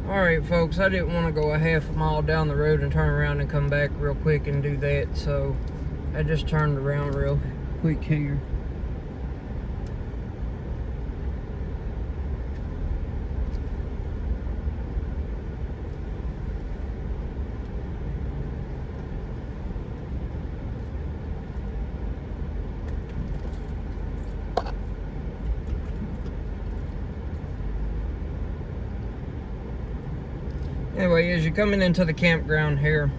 Alright folks, I didn't want to go a half a mile down the road and turn around and come back real quick and do that, so I just turned around real quick here. Anyway, as you're coming into the campground here,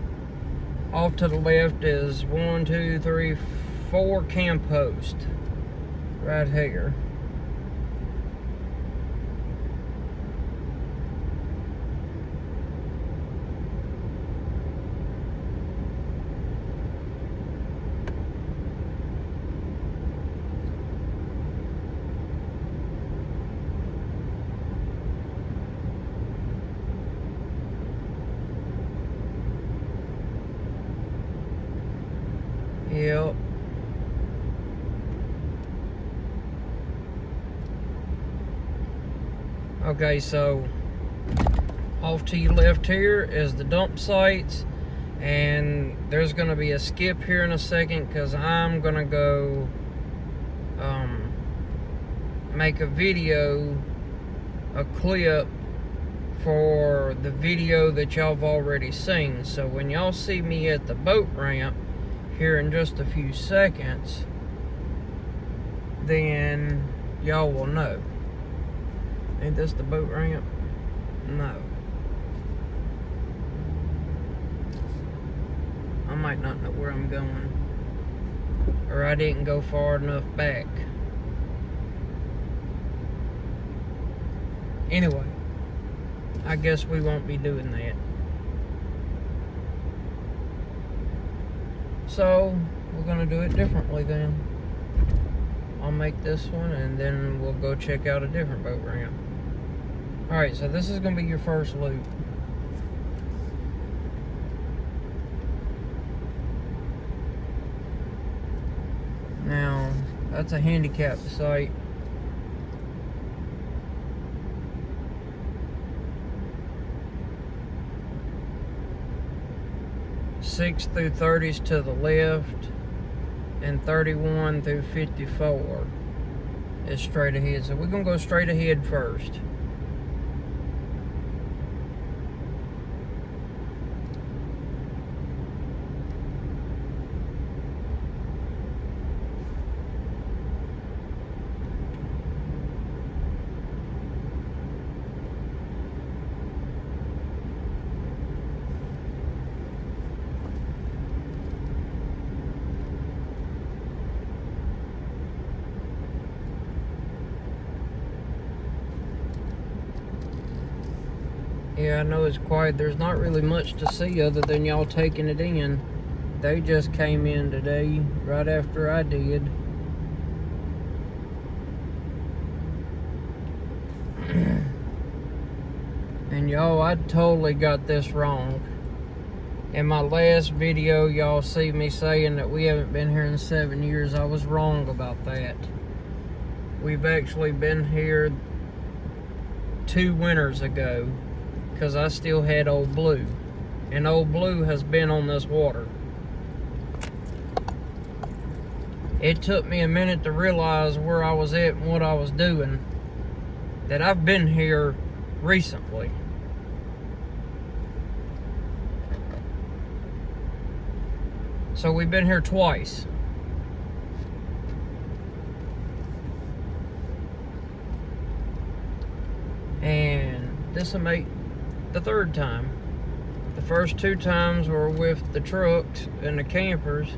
off to the left is 1, 2, 3, 4 camp posts right here. Yep. Okay, so off to your left here is the dump sites, and there's gonna be a skip here in a second because I'm gonna go make a video, a clip for the video that y'all have already seen. So when y'all see me at the boat ramp here in just a few seconds, then y'all will know. Ain't this the boat ramp? No. I might not know where I'm going, or I didn't go far enough back. Anyway, I guess we won't be doing that. So we're gonna do it differently then. I'll make this one and then we'll go check out a different boat ramp. Alright, so this is gonna be your first loop. Now, that's a handicap site. Six through 30s to the left, and 31 through 54 is straight ahead. So we're gonna go straight ahead first. Yeah, I know it's quiet. There's not really much to see other than y'all taking it in. They just came in today, right after I did. And y'all, I totally got this wrong. In my last video, y'all see me saying that we haven't been here in 7 years. I was wrong about that. We've actually been here 2 winters ago, because I still had Old Blue, and Old Blue has been on this water. It took me a minute to realize where I was at and what I was doing, that I've been here recently. So we've been here twice. And this will make the 3rd time. The first 2 times were with the trucks and the campers.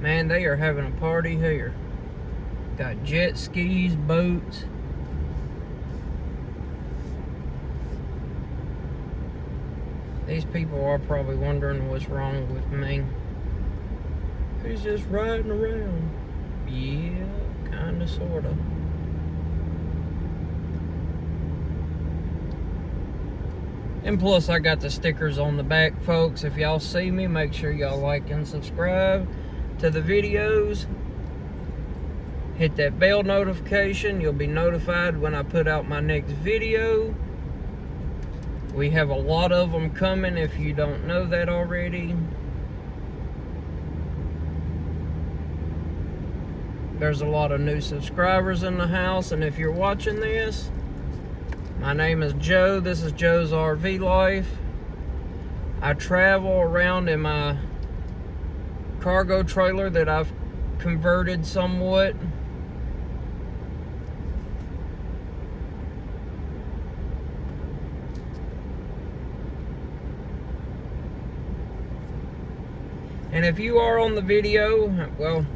Man, they are having a party here. Got jet skis, boats. These people are probably wondering what's wrong with me. He's just riding around. Yeah. Kinda, sorta. And plus, I got the stickers on the back, folks. If y'all see me, make sure y'all like and subscribe to the videos. Hit that bell notification. You'll be notified when I put out my next video. We have a lot of them coming if you don't know that already. There's a lot of new subscribers in the house, and if you're watching this, my name is Joe. This is Joe's RV Life. I travel around in my cargo trailer that I've converted somewhat. And if you are on the video, well,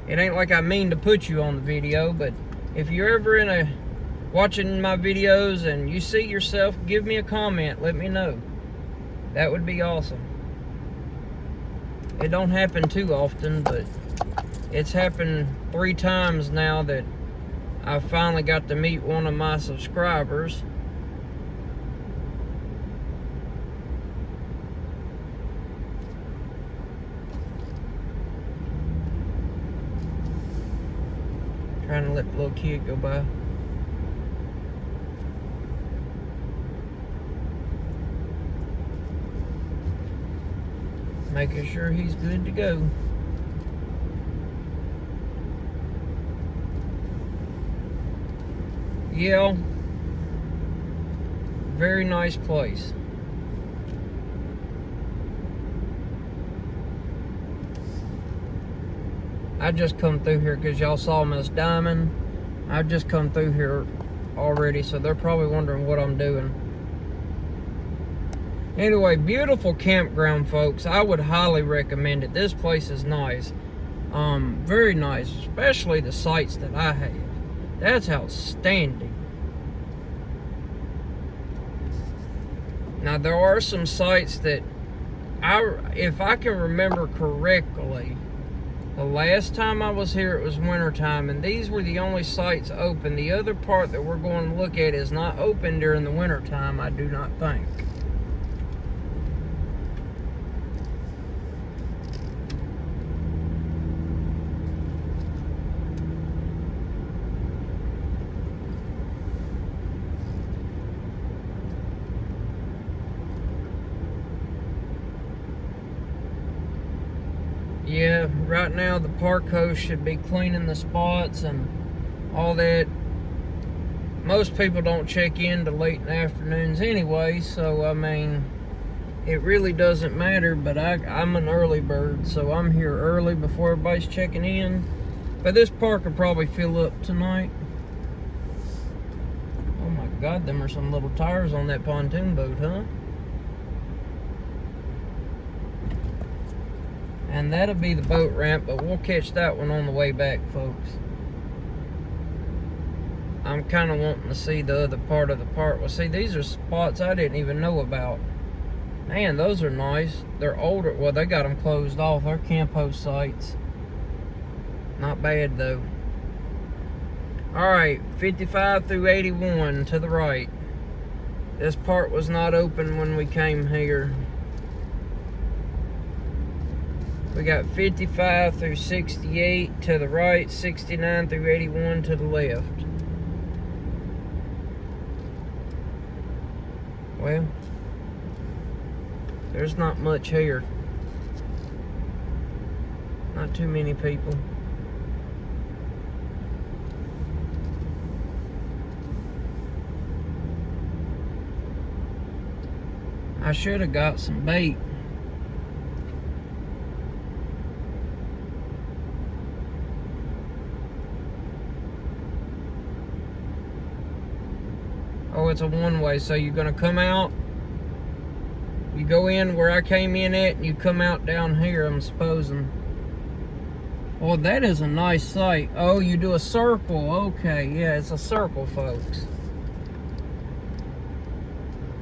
it ain't like I mean to put you on the video, but if you're ever watching my videos and you see yourself, give me a comment, let me know. That would be awesome. It don't happen too often, but it's happened 3 times now that I finally got to meet one of my subscribers. Trying to let the little kid go by. Making sure he's good to go. Yeah, very nice place. I just come through here because y'all saw Miss Diamond. I just come through here already, so they're probably wondering what I'm doing. Anyway, beautiful campground, folks. I would highly recommend it. This place is nice. Very nice, especially the sites that I have. That's outstanding. Now, there are some sites that if I can remember correctly, the last time I was here, it was wintertime, and these were the only sites open. The other part that we're going to look at is not open during the wintertime, I do not think. Yeah, right now the park host should be cleaning the spots and all that. Most people don't check in till late in the afternoons anyway, so I mean, it really doesn't matter, but I'm an early bird, so I'm here early before everybody's checking in. But this park will probably fill up tonight. Oh my God, them are some little tires on that pontoon boat, huh? And that'll be the boat ramp, but we'll catch that one on the way back, folks. I'm kind of wanting to see the other part of the park. Well, see, these are spots I didn't even know about. Man, those are nice. They're older. Well, they got them closed off. They're campo sites. Not bad, though. Alright, 55 through 81 to the right. This part was not open when we came here. We got 55 through 68 to the right, 69 through 81 to the left. Well, there's not much here. Not too many people. I should have got some bait. Oh, it's a one-way, so you're gonna come out, you go in where I came in at, and you come out down here, I'm supposing. Well, that is a nice site. Oh, you do a circle. Okay, yeah, it's a circle, folks.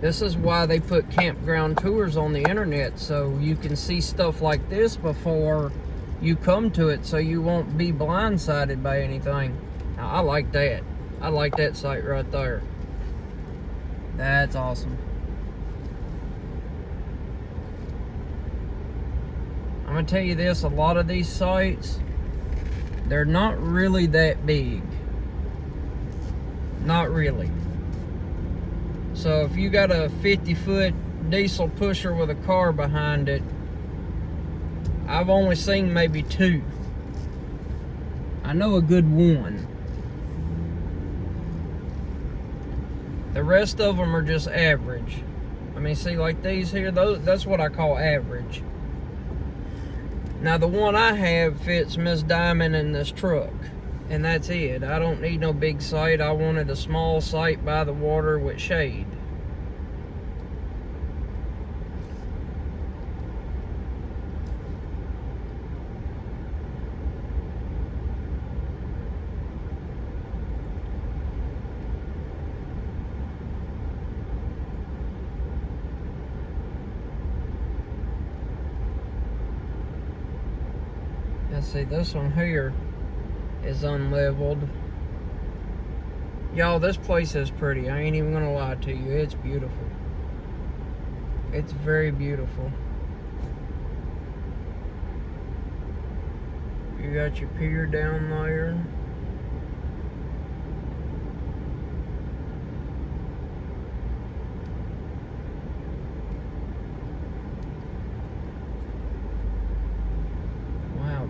This is why they put campground tours on the internet, so you can see stuff like this before you come to it, so you won't be blindsided by anything. Now, I like that. I like that site right there. That's awesome. I'm gonna tell you this, a lot of these sites, They're not really that big. Not really. So if you got a 50-foot diesel pusher with a car behind it, I've only seen maybe 2. I know a good one. The rest of them are just average. I mean, see, like these here, that's what I call average. Now, the one I have fits Miss Diamond in this truck, and that's it. I don't need no big site. I wanted a small site by the water with shade. Let's see, this one here is unleveled. Y'all, this place is pretty. I ain't even gonna lie to you. It's beautiful. It's very beautiful. You got your pier down there.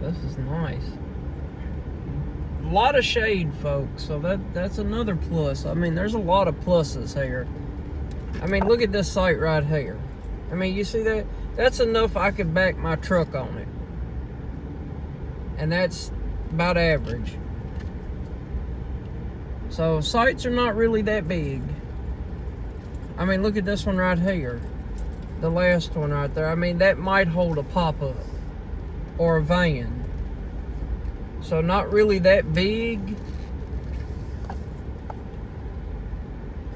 This is nice. A lot of shade, folks, so that's another plus. I mean, there's a lot of pluses here. I mean, look at this site right here. I mean, you see that? That's enough I could back my truck on it. And that's about average. So sites are not really that big. I mean, look at this one right here. The last one right there. I mean, that might hold a pop-up or a van. So not really that big.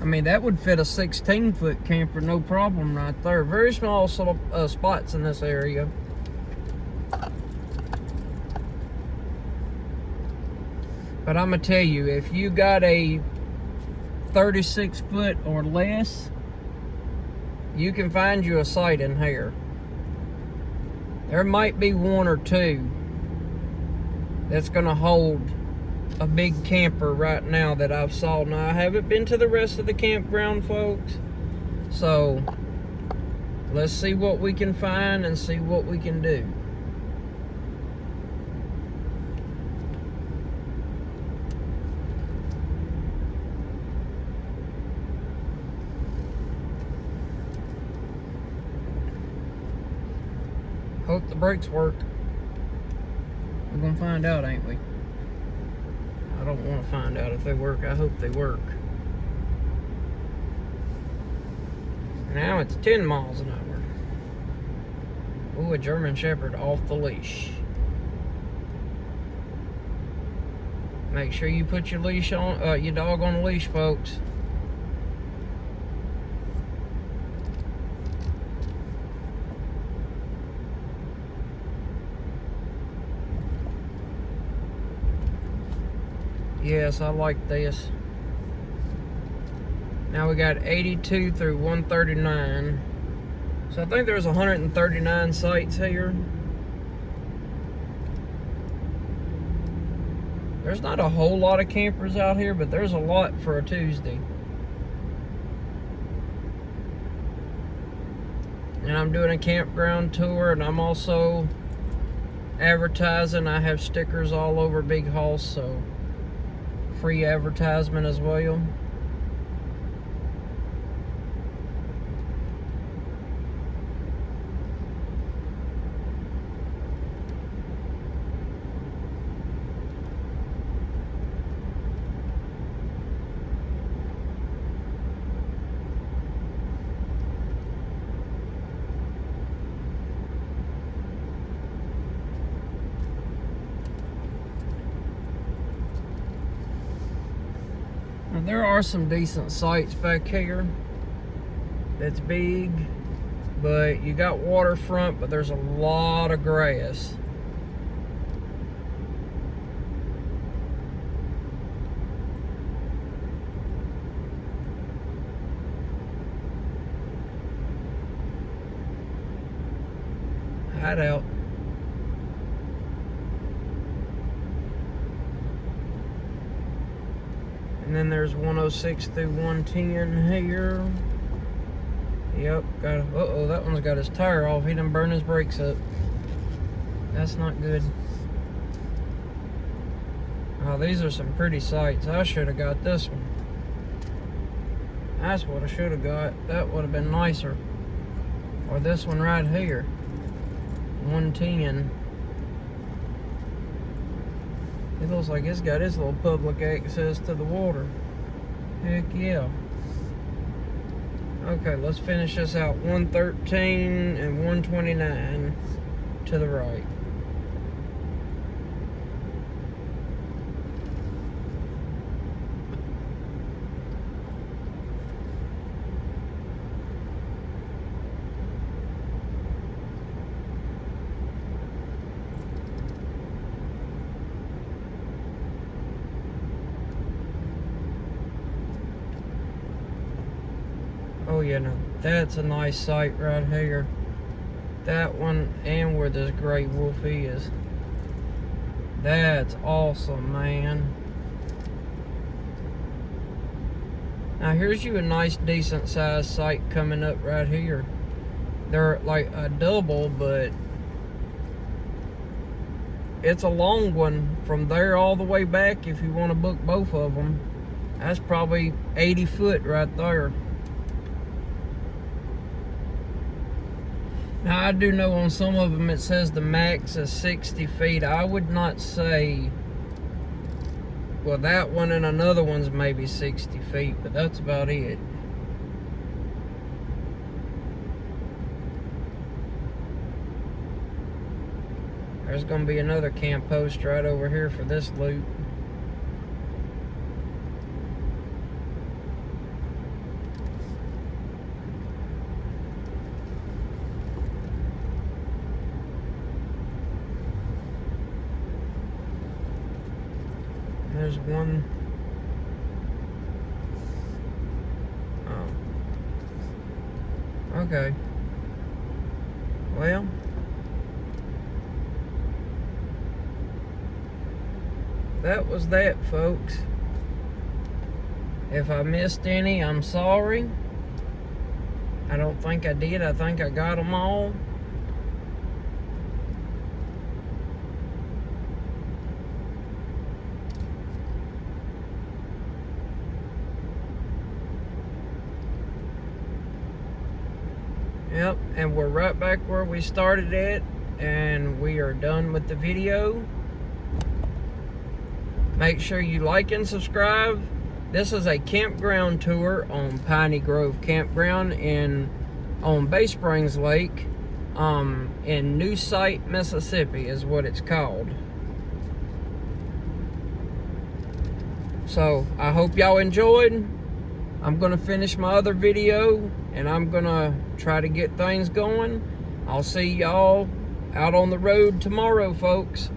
I mean, that would fit a 16-foot camper, no problem right there. Very small spots in this area. But I'm gonna tell you, if you got a 36-foot or less, you can find you a site in here. There might be 1 or 2 that's gonna hold a big camper right now that I've saw. Now, I haven't been to the rest of the campground, folks, so let's see what we can find and see what we can do. Hope the brakes work. We're gonna find out, ain't we? I don't want to find out if they work. I hope they work. Now it's 10 miles an hour. Ooh, a German Shepherd off the leash. Make sure you put your leash on, your dog on a leash, folks. Yes, I like this. Now we got 82 through 139. So I think there's 139 sites here. There's not a whole lot of campers out here, but there's a lot for a Tuesday. And I'm doing a campground tour, and I'm also advertising. I have stickers all over Big Hoss, so free advertisement as well. Now, there are some decent sites back here that's big, but you got waterfront, but there's a lot of grass. Hideout. And then there's 106 through 110 here. Yep, uh-oh, that one's got his tire off. He done burned his brakes up. That's not good. Oh, these are some pretty sights. I should have got this one. That's what I should have got. That would have been nicer. Or this one right here. 110. It looks like it's got its little public access to the water. Heck yeah. Okay, let's finish this out. 113 and 129 to the right. Oh yeah, no, that's a nice sight right here. That one and where this gray wolf is. That's awesome, man. Now here's you a nice decent sized sight coming up right here. They're like a double, but it's a long one from there all the way back. If you want to book both of them, that's probably 80 foot right there. Now, I do know on some of them it says the max is 60 feet. I would not say, well, that one and another one's maybe 60 feet, but that's about it. There's going to be another camp post right over here for this loop. There's one. Oh. Okay. Well. That was that, folks. If I missed any, I'm sorry. I don't think I did. I think I got them all. Yep, and we're right back where we started at, and we are done with the video. Make sure you like and subscribe. This is a campground tour on Piney Grove Campground on Bay Springs Lake in New Site, Mississippi is what it's called. So I hope y'all enjoyed. I'm gonna finish my other video and I'm gonna try to get things going. I'll see y'all out on the road tomorrow, folks.